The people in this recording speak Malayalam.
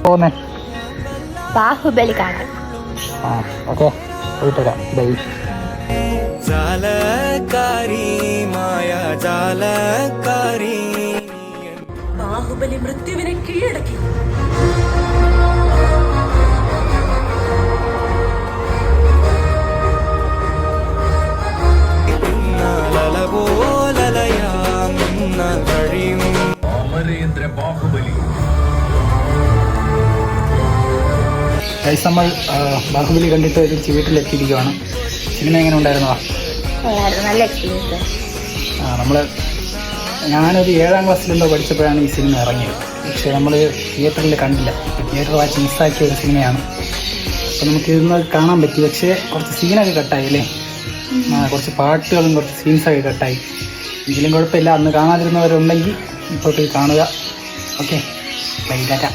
പോന്നെ ബാഹുബലി കാണാൻ. ഓക്കെ പോയിട്ട് വരാം. ബൈ. ബാഹുബലി മൃത്യുവിനെ കീഴടക്കി. അമരേന്ദ്ര ബാഹുബലി. നമ്മൾ ബാഹുബലി കണ്ടിട്ട് തിരിച്ച് വീട്ടിലെത്തിയിരിക്കുകയാണ്. സിനിമ എങ്ങനെ ഉണ്ടായിരുന്നോ? നല്ല എക്സ്പീരിയൻസ്. ഞാനൊരു 7ാം ക്ലാസ്സിലെന്തോ പഠിച്ചപ്പോഴാണ് ഈ സിനിമ ഇറങ്ങിയത്. പക്ഷേ നമ്മൾ തിയേറ്ററിൽ കണ്ടില്ല. തിയേറ്റർ വാച്ച് മിസ്സാക്കിയ ഒരു സിനിമയാണ്. അപ്പോൾ നമുക്ക് ഇന്ന് കാണാൻ പറ്റി. പക്ഷേ കുറച്ച് സീനൊക്കെ കട്ടായി അല്ലേ? കുറച്ച് പാട്ടുകളും കുറച്ച് സീൻസൊക്കെ കട്ടായി. എങ്കിലും കുഴപ്പമില്ല. അന്ന് കാണാതിരുന്നവരുണ്ടെങ്കിൽ ഇപ്പോൾ പോയി കാണുക. Okay, bye, Tata.